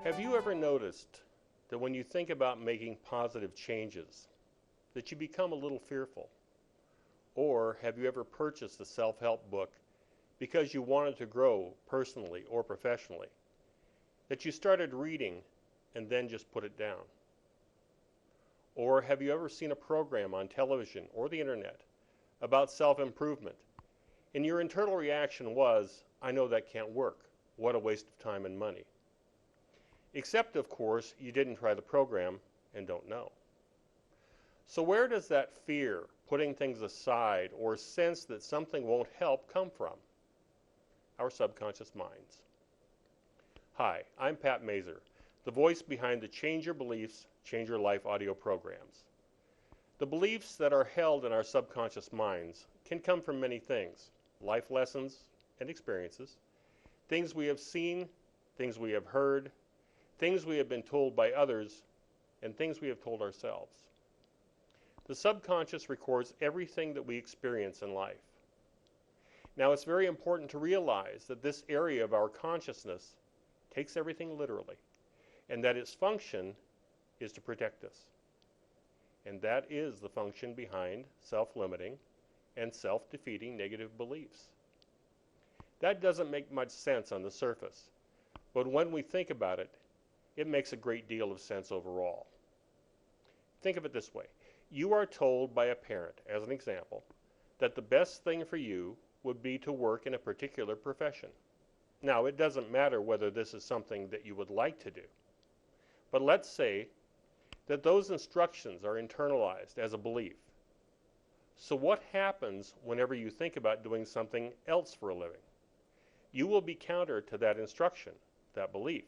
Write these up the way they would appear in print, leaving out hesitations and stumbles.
Have you ever noticed that when you think about making positive changes, that you become a little fearful? Or have you ever purchased a self-help book because you wanted to grow personally or professionally, that you started reading and then just put it down? Or have you ever seen a program on television or the internet about self-improvement, and your internal reaction was, I know that can't work. What a waste of time and money. Except, of course, you didn't try the program and don't know. So where does that fear, putting things aside, or sense that something won't help come from? Our subconscious minds. Hi, I'm Pat Mazur, the voice behind the Change Your Beliefs, Change Your Life audio programs. The beliefs that are held in our subconscious minds can come from many things: life lessons and experiences, things we have seen, things we have heard, things we have been told by others, and things we have told ourselves. The subconscious records everything that we experience in life. Now, it's very important to realize that this area of our consciousness takes everything literally, and that its function is to protect us. And that is the function behind self-limiting and self-defeating negative beliefs. That doesn't make much sense on the surface, but when we think about it, it makes a great deal of sense overall. Think of it this way. You are told by a parent, as an example, that the best thing for you would be to work in a particular profession. Now, it doesn't matter whether this is something that you would like to do, but let's say that those instructions are internalized as a belief. So what happens whenever you think about doing something else for a living? You will be counter to that instruction, that belief.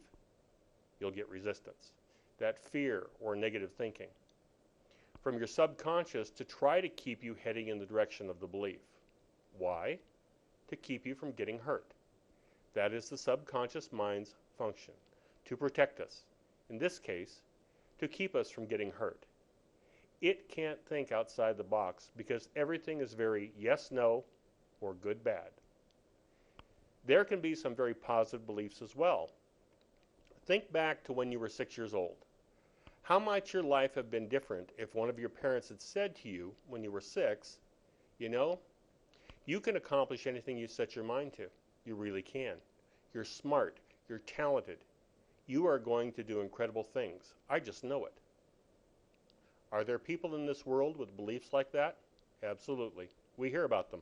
You'll get resistance, that fear or negative thinking from your subconscious to try to keep you heading in the direction of the belief. Why? To keep you from getting hurt. That is the subconscious mind's function, to protect us. In this case, to keep us from getting hurt. It can't think outside the box because everything is very yes, no, or good, bad. There can be some very positive beliefs as well. Think back to when you were 6 years old. How might your life have been different if one of your parents had said to you when you were 6, you know, you can accomplish anything you set your mind to. You really can. You're smart. You're talented. You are going to do incredible things. I just know it. Are there people in this world with beliefs like that? Absolutely. We hear about them.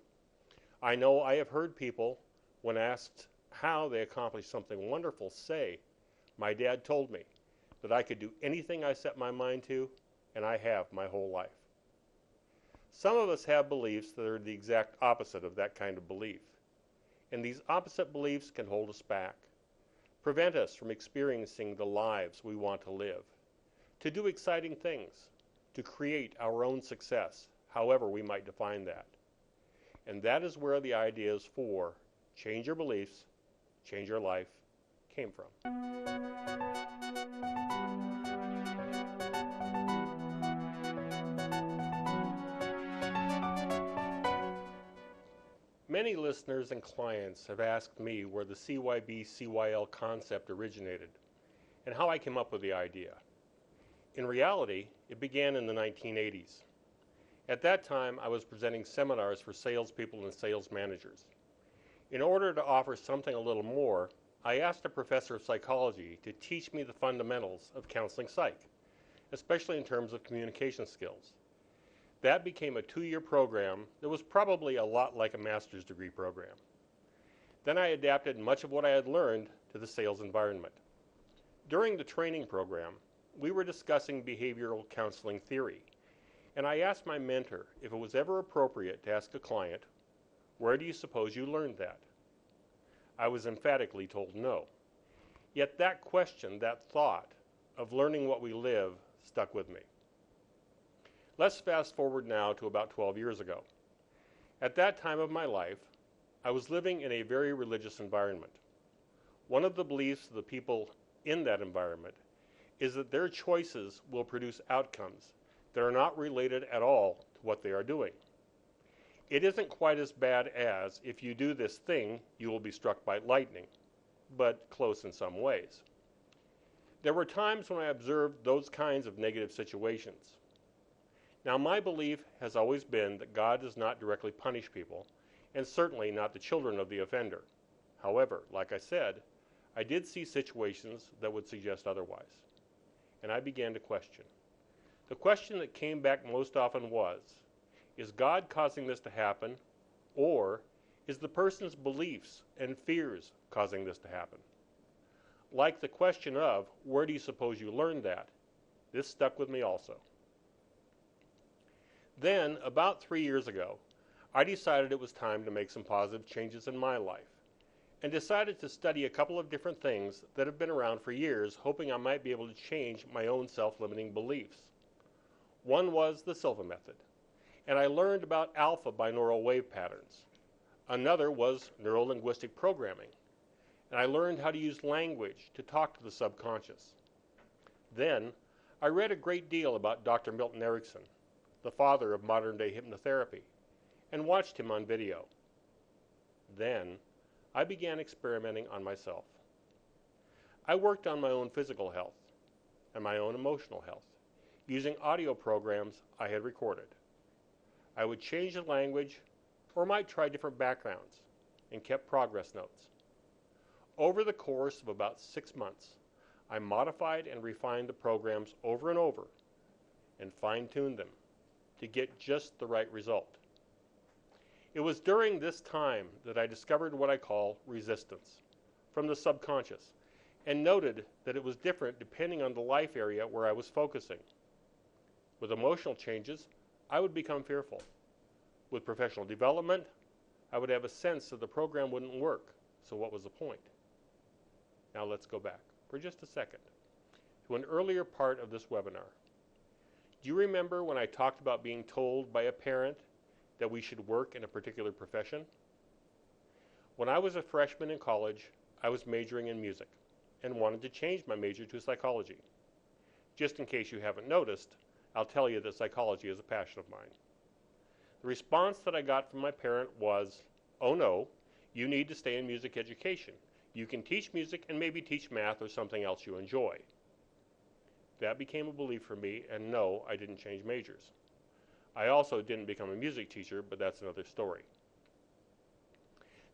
I know I have heard people, when asked how they accomplished something wonderful, say, my dad told me that I could do anything I set my mind to, and I have my whole life. Some of us have beliefs that are the exact opposite of that kind of belief. And these opposite beliefs can hold us back, prevent us from experiencing the lives we want to live, to do exciting things, to create our own success, however we might define that. And that is where the ideas for Change Your Beliefs, Change Your Life came from. Many listeners and clients have asked me where the CYBCYL concept originated and how I came up with the idea. In reality, it began in the 1980s. At that time, I was presenting seminars for salespeople and sales managers. In order to offer something a little more, I asked a professor of psychology to teach me the fundamentals of counseling psych, especially in terms of communication skills. That became a 2-year program that was probably a lot like a master's degree program. Then I adapted much of what I had learned to the sales environment. During the training program, we were discussing behavioral counseling theory, and I asked my mentor if it was ever appropriate to ask a client, where do you suppose you learned that? I was emphatically told no. Yet that question, that thought of learning what we live, stuck with me. Let's fast forward now to about 12 years ago. At that time of my life, I was living in a very religious environment. One of the beliefs of the people in that environment is that their choices will produce outcomes that are not related at all to what they are doing. It isn't quite as bad as, if you do this thing, you will be struck by lightning, but close in some ways. There were times when I observed those kinds of negative situations. Now, my belief has always been that God does not directly punish people, and certainly not the children of the offender. However, like I said, I did see situations that would suggest otherwise, and I began to question. The question that came back most often was, is God causing this to happen, or is the person's beliefs and fears causing this to happen? Like the question of, where do you suppose you learned that? This stuck with me also. Then, about 3 years ago, I decided it was time to make some positive changes in my life, and decided to study a couple of different things that have been around for years, hoping I might be able to change my own self-limiting beliefs. One was the Silva method, and I learned about alpha binaural wave patterns. Another was neuro-linguistic programming, and I learned how to use language to talk to the subconscious. Then, I read a great deal about Dr. Milton Erickson, the father of modern-day hypnotherapy, and watched him on video. Then, I began experimenting on myself. I worked on my own physical health and my own emotional health, using audio programs I had recorded. I would change the language or might try different backgrounds and kept progress notes. Over the course of about 6 months, I modified and refined the programs over and over and fine-tuned them to get just the right result. It was during this time that I discovered what I call resistance from the subconscious and noted that it was different depending on the life area where I was focusing. With emotional changes, I would become fearful. With professional development, I would have a sense that the program wouldn't work, so what was the point? Now let's go back for just a second to an earlier part of this webinar. Do you remember when I talked about being told by a parent that we should work in a particular profession? When I was a freshman in college, I was majoring in music and wanted to change my major to psychology. Just in case you haven't noticed, I'll tell you that psychology is a passion of mine. The response that I got from my parent was, "Oh no, you need to stay in music education. You can teach music and maybe teach math or something else you enjoy." That became a belief for me, and no, I didn't change majors. I also didn't become a music teacher, but that's another story.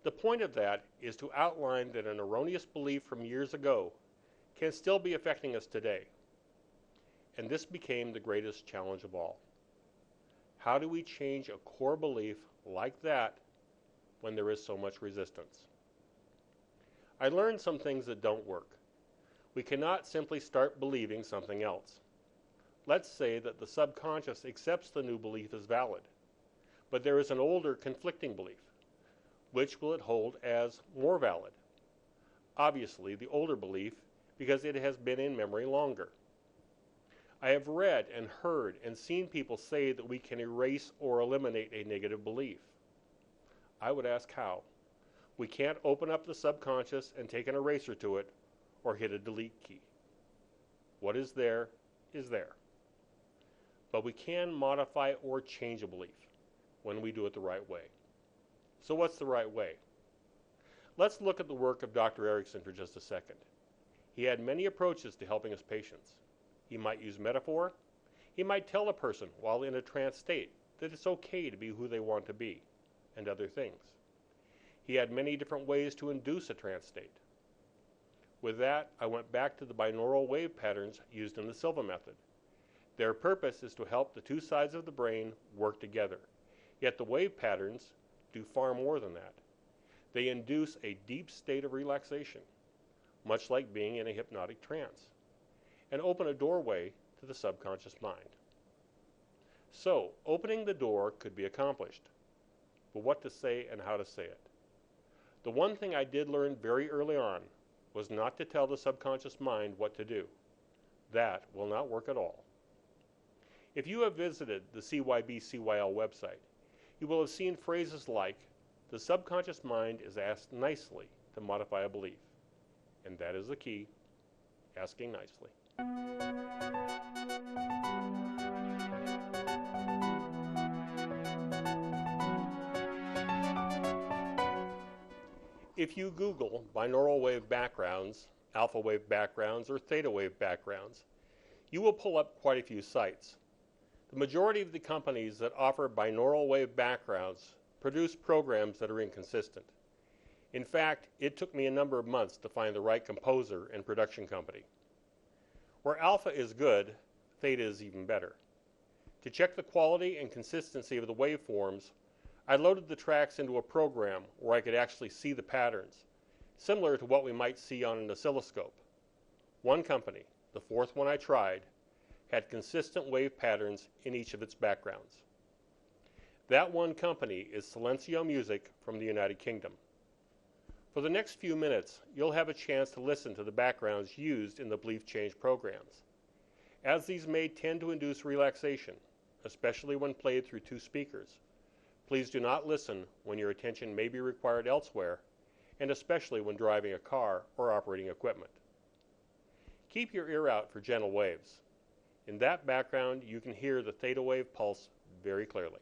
The point of that is to outline that an erroneous belief from years ago can still be affecting us today. And this became the greatest challenge of all. How do we change a core belief like that when there is so much resistance? I learned some things that don't work. We cannot simply start believing something else. Let's say that the subconscious accepts the new belief as valid, but there is an older conflicting belief. Which will it hold as more valid? Obviously, the older belief, because it has been in memory longer. I have read and heard and seen people say that we can erase or eliminate a negative belief. I would ask how. We can't open up the subconscious and take an eraser to it or hit a delete key. What is there is there. But we can modify or change a belief when we do it the right way. So what's the right way? Let's look at the work of Dr. Erickson for just a second. He had many approaches to helping his patients. He might use metaphor. He might tell a person while in a trance state that it's okay to be who they want to be, and other things. He had many different ways to induce a trance state. With that, I went back to the binaural wave patterns used in the Silva method. Their purpose is to help the two sides of the brain work together. Yet the wave patterns do far more than that. They induce a deep state of relaxation, much like being in a hypnotic trance, and open a doorway to the subconscious mind. So, opening the door could be accomplished, but what to say and how to say it. The one thing I did learn very early on was not to tell the subconscious mind what to do. That will not work at all. If you have visited the CYBCYL website, you will have seen phrases like, the subconscious mind is asked nicely to modify a belief. And that is the key, asking nicely. If you Google binaural wave backgrounds, alpha wave backgrounds, or theta wave backgrounds, you will pull up quite a few sites. The majority of the companies that offer binaural wave backgrounds produce programs that are inconsistent. In fact, it took me a number of months to find the right composer and production company. Where alpha is good, theta is even better. To check the quality and consistency of the waveforms, I loaded the tracks into a program where I could actually see the patterns, similar to what we might see on an oscilloscope. One company, the fourth one I tried, had consistent wave patterns in each of its backgrounds. That one company is Silencio Music from the United Kingdom. For the next few minutes, you'll have a chance to listen to the backgrounds used in the Belief Change programs. As these may tend to induce relaxation, especially when played through two speakers, please do not listen when your attention may be required elsewhere, and especially when driving a car or operating equipment. Keep your ear out for gentle waves. In that background, you can hear the theta wave pulse very clearly.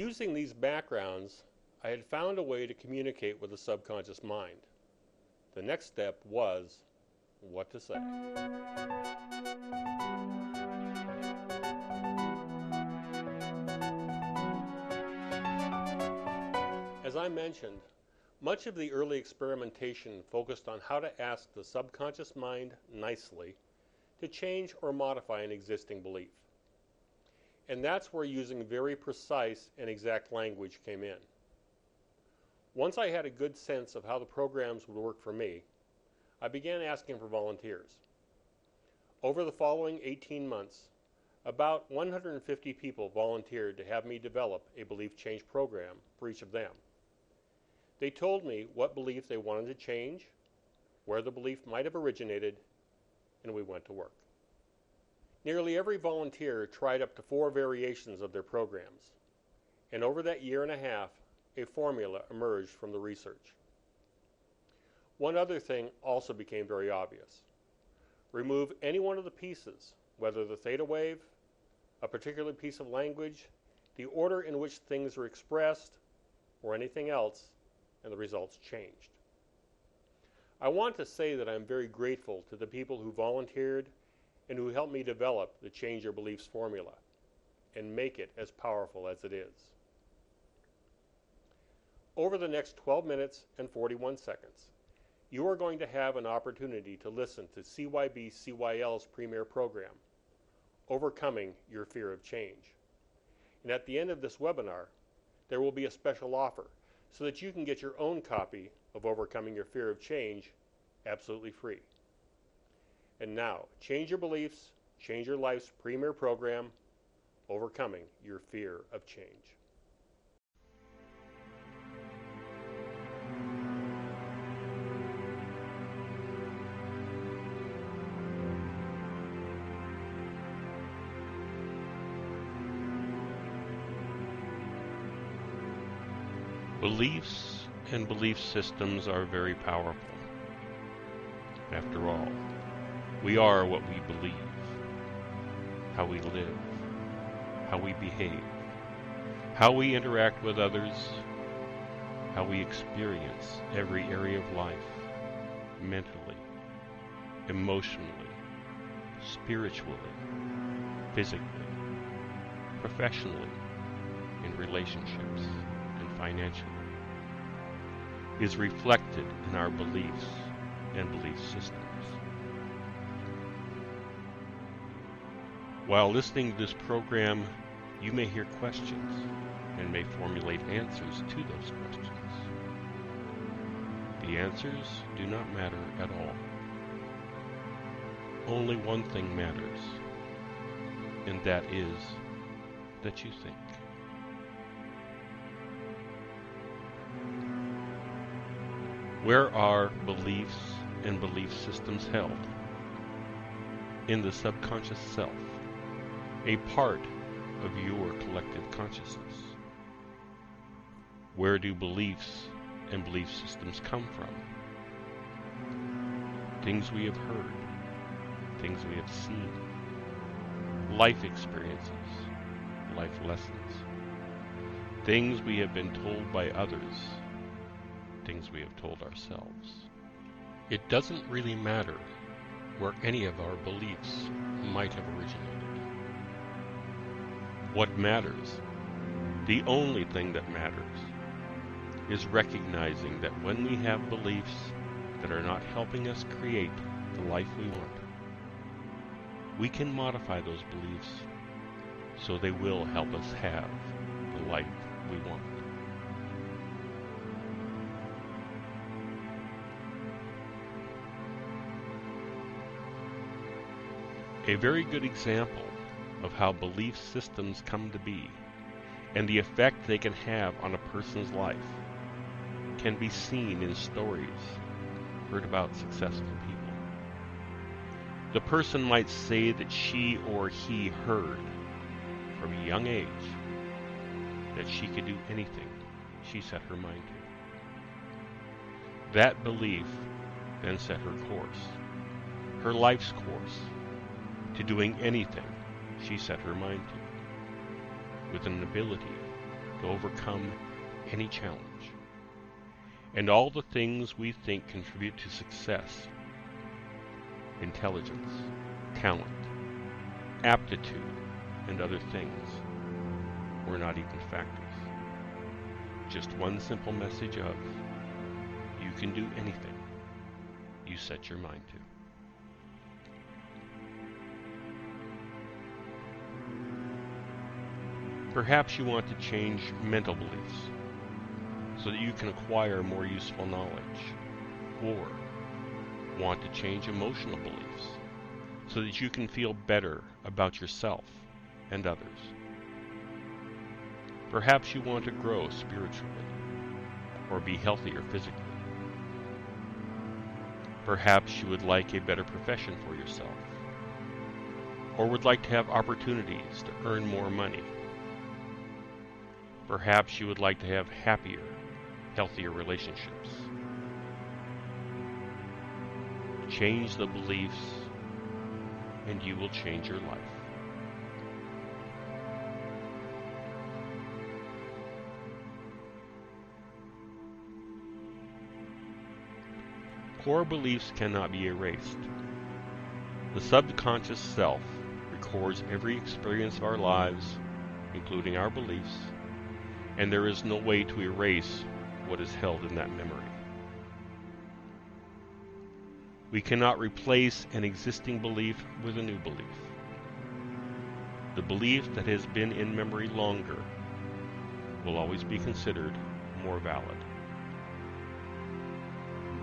Using these backgrounds, I had found a way to communicate with the subconscious mind. The next step was what to say. As I mentioned, much of the early experimentation focused on how to ask the subconscious mind nicely to change or modify an existing belief. And that's where using very precise and exact language came in. Once I had a good sense of how the programs would work for me, I began asking for volunteers. Over the following 18 months, about 150 people volunteered to have me develop a belief change program for each of them. They told me what belief they wanted to change, where the belief might have originated, and we went to work. Nearly every volunteer tried up to 4 variations of their programs, and over that year and a half, a formula emerged from the research. One other thing also became very obvious. Remove any one of the pieces, whether the theta wave, a particular piece of language, the order in which things are expressed, or anything else, and the results changed. I want to say that I'm very grateful to the people who volunteered and who helped me develop the Change Your Beliefs formula and make it as powerful as it is. Over the next 12 minutes and 41 seconds, you are going to have an opportunity to listen to CYBCYL's premier program, Overcoming Your Fear of Change. And at the end of this webinar, there will be a special offer so that you can get your own copy of Overcoming Your Fear of Change absolutely free. And now, change your beliefs, change your life's premier program, Overcoming Your Fear of Change. Beliefs and belief systems are very powerful. After all, we are what we believe, how we live, how we behave, how we interact with others, how we experience every area of life, mentally, emotionally, spiritually, physically, professionally, in relationships, and financially, is reflected in our beliefs and belief systems. While listening to this program, you may hear questions and may formulate answers to those questions. The answers do not matter at all. Only one thing matters, and that is that you think. Where are beliefs and belief systems held? In the subconscious self, a part of your collective consciousness. Where do beliefs and belief systems come from? Things we have heard, things we have seen, life experiences, life lessons, things we have been told by others, things we have told ourselves. It doesn't really matter where any of our beliefs might have originated. What matters, the only thing that matters, is recognizing that when we have beliefs that are not helping us create the life we want, we can modify those beliefs so they will help us have the life we want. A very good example of how belief systems come to be and the effect they can have on a person's life can be seen in stories heard about successful people. The person might say that she or he heard from a young age that she could do anything she set her mind to. That belief then set her course, her life's course, to doing anything she set her mind to, with an ability to overcome any challenge. And all the things we think contribute to success, intelligence, talent, aptitude, and other things, were not even factors. Just one simple message of, you can do anything you set your mind to. Perhaps you want to change mental beliefs so that you can acquire more useful knowledge, or want to change emotional beliefs so that you can feel better about yourself and others. Perhaps you want to grow spiritually or be healthier physically. Perhaps you would like a better profession for yourself, or would like to have opportunities to earn more money. Perhaps you would like to have happier, healthier relationships. Change the beliefs, and you will change your life. Core beliefs cannot be erased. The subconscious self records every experience of our lives, including our beliefs, and there is no way to erase what is held in that memory. We cannot replace an existing belief with a new belief. The belief that has been in memory longer will always be considered more valid.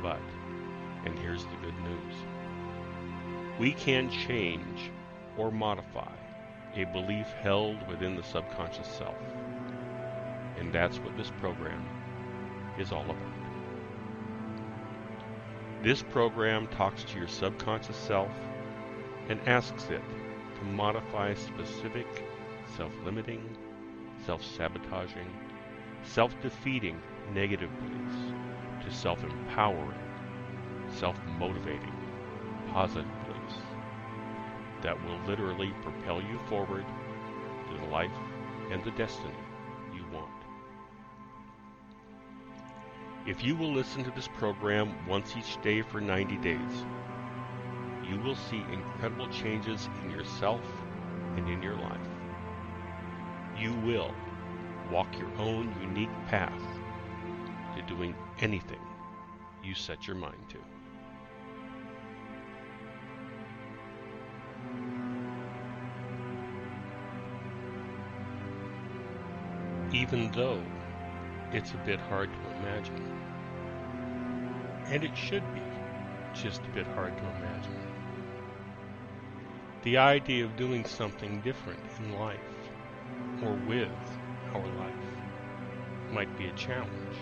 But, and here's the good news, we can change or modify a belief held within the subconscious self. And that's what this program is all about. This program talks to your subconscious self and asks it to modify specific self-limiting, self-sabotaging, self-defeating negative beliefs to self-empowering, self-motivating, positive beliefs that will literally propel you forward to the life and the destiny you want. If you will listen to this program once each day for 90 days, you will see incredible changes in yourself and in your life. You will walk your own unique path to doing anything you set your mind to. Even though it's a bit hard to imagine, and it should be just a bit hard to imagine, the idea of doing something different in life or with our life might be a challenge.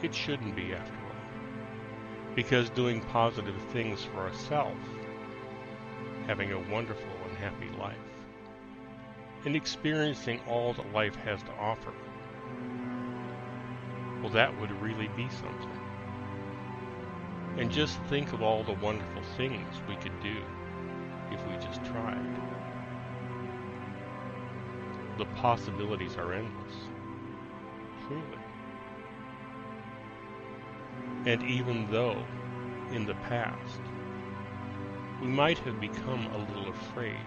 It shouldn't be, after all, because doing positive things for ourselves, having a wonderful and happy life, and experiencing all that life has to offer, well, that would really be something. And just think of all the wonderful things we could do if we just tried. The possibilities are endless, truly. And even though, in the past, we might have become a little afraid,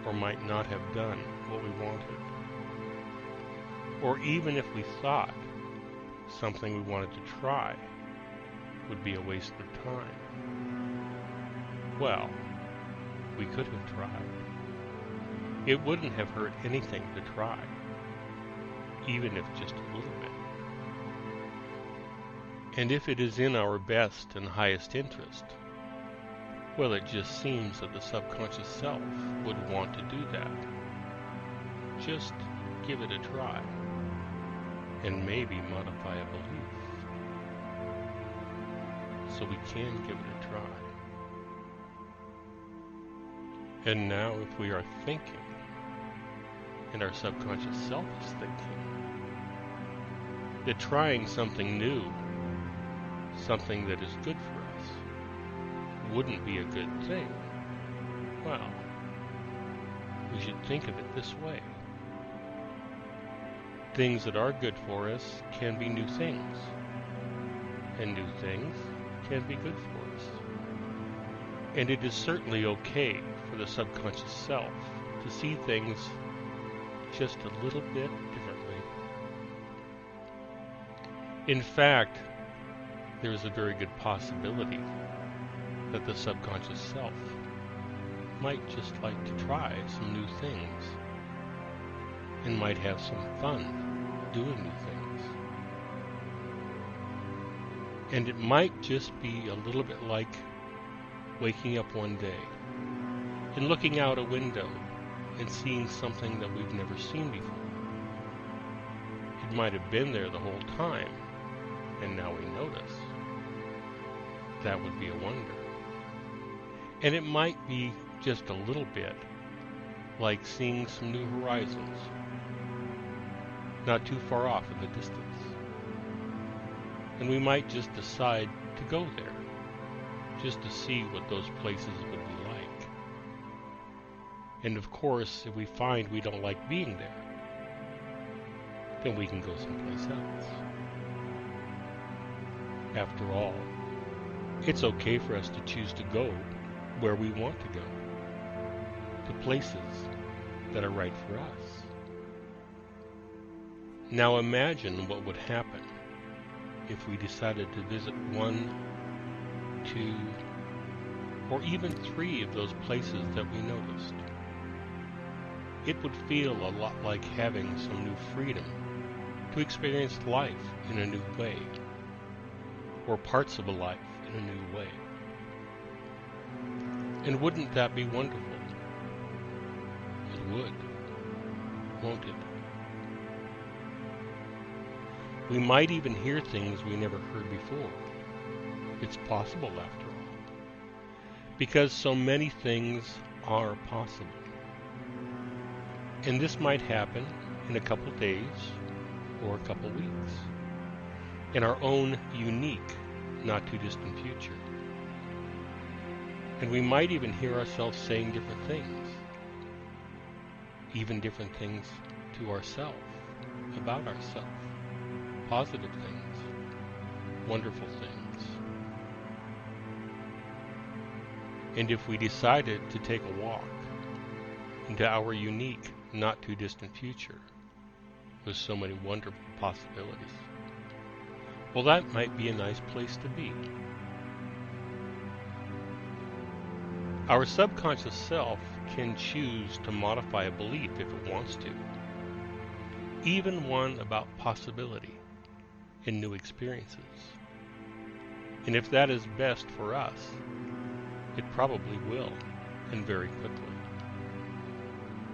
or might not have done what we wanted, or even if we thought something we wanted to try would be a waste of time, well, we could have tried. It wouldn't have hurt anything to try, even if just a little bit. And if it is in our best and highest interest, well, it just seems that the subconscious self would want to do that. Just give it a try, and maybe modify a belief, so we can give it a try. And now if we are thinking, and our subconscious self is thinking, that trying something new, something that is good for us, wouldn't be a good thing, well, we should think of it this way. things that are good for us can be new things, and new things can be good for us. And it is certainly okay for the subconscious self to see things just a little bit differently. In fact, there is a very good possibility that the subconscious self might just like to try some new things and might have some fun doing new things. And it might just be a little bit like waking up one day and looking out a window and seeing something that we've never seen before. It might have been there the whole time, and now we notice. That would be a wonder. And it might be just a little bit like seeing some new horizons, not too far off in the distance. And we might just decide to go there, just to see what those places would be like. And of course, if we find we don't like being there, then we can go someplace else. After all, it's okay for us to choose to go where we want to go, to places that are right for us. Now imagine what would happen if we decided to visit 1, 2, or even 3 of those places that we noticed. It would feel a lot like having some new freedom to experience life in a new way, or parts of a life in a new way. And wouldn't that be wonderful? It would, won't it? We might even hear things we never heard before. It's possible, after all, because so many things are possible. And this might happen in a couple days or a couple weeks, in our own unique, not too distant future. And we might even hear ourselves saying different things, even different things to ourselves, about ourselves, positive things, wonderful things. And if we decided to take a walk into our unique, not too distant future with so many wonderful possibilities, well, that might be a nice place to be. Our subconscious self can choose to modify a belief if it wants to, even one about possibility and new experiences. And if that is best for us, it probably will, and very quickly.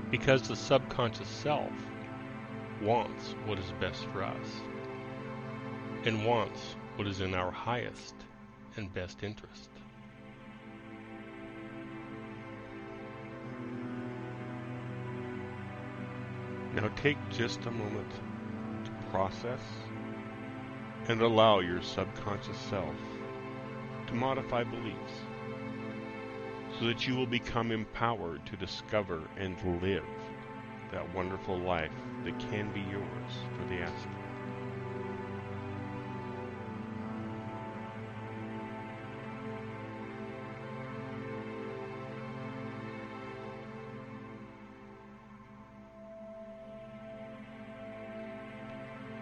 Because the subconscious self wants what is best for us, and wants what is in our highest and best interest. Now take just a moment to process and allow your subconscious self to modify beliefs so that you will become empowered to discover and live that wonderful life that can be yours for the asking.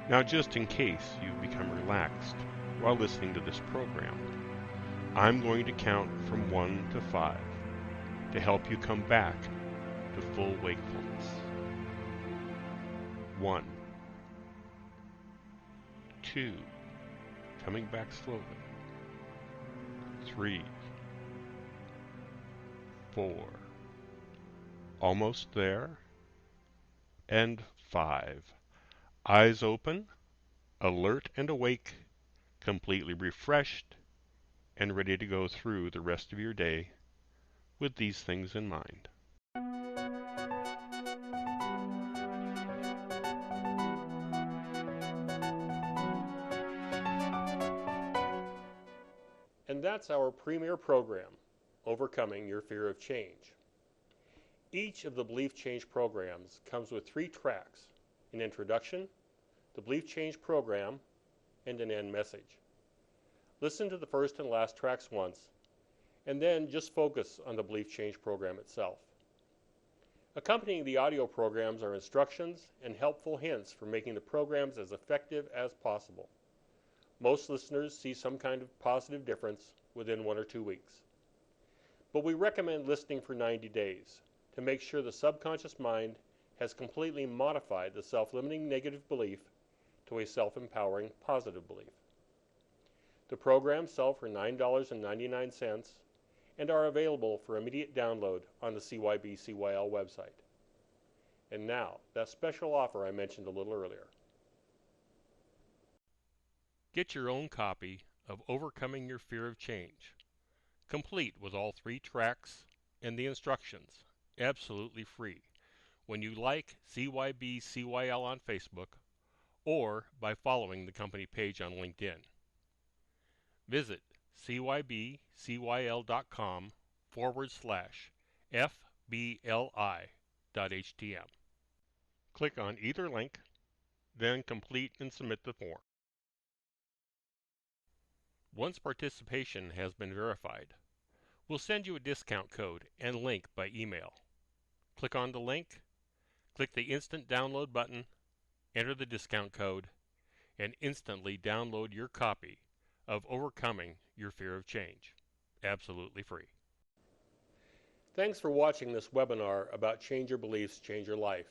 Now, just in case you've become relaxed while listening to this program, I'm going to count from 1 to 5 to help you come back to full wakefulness. 1, 2, coming back slowly. 3, 4, almost there. And 5. Eyes open, alert and awake, completely refreshed, and ready to go through the rest of your day with these things in mind. And that's our premier program, Overcoming Your Fear of Change. Each of the Belief Change programs comes with 3 tracks: an introduction, the Belief Change program, and an end message. Listen to the first and last tracks once, and then just focus on the Belief Change program itself. Accompanying the audio programs are instructions and helpful hints for making the programs as effective as possible. Most listeners see some kind of positive difference within 1 or 2 weeks. But we recommend listening for 90 days to make sure the subconscious mind has completely modified the self-limiting negative belief to a self-empowering positive belief. The programs sell for $9.99 and are available for immediate download on the CYBCYL website. And now, that special offer I mentioned a little earlier. Get your own copy of Overcoming Your Fear of Change, complete with all 3 tracks and the instructions, absolutely free, when you like CYBCYL on Facebook or by following the company page on LinkedIn. Visit cybycyl.com/FBLI.htm. Click on either link, then complete and submit the form. Once participation has been verified, we'll send you a discount code and link by email. Click on the link, click the instant download button, enter the discount code, and instantly download your copy of Overcoming Your Fear of Change, absolutely free. Thanks for watching this webinar about Change Your Beliefs, Change Your Life,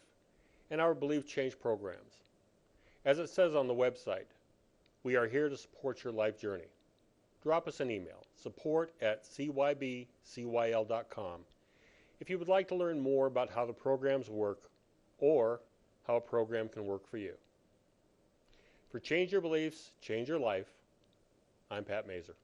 and our Belief Change programs. As it says on the website, we are here to support your life journey. Drop us an email, support@cybycyl.com, if you would like to learn more about how the programs work or how a program can work for you. For Change Your Beliefs, Change Your Life, I'm Pat Mazur.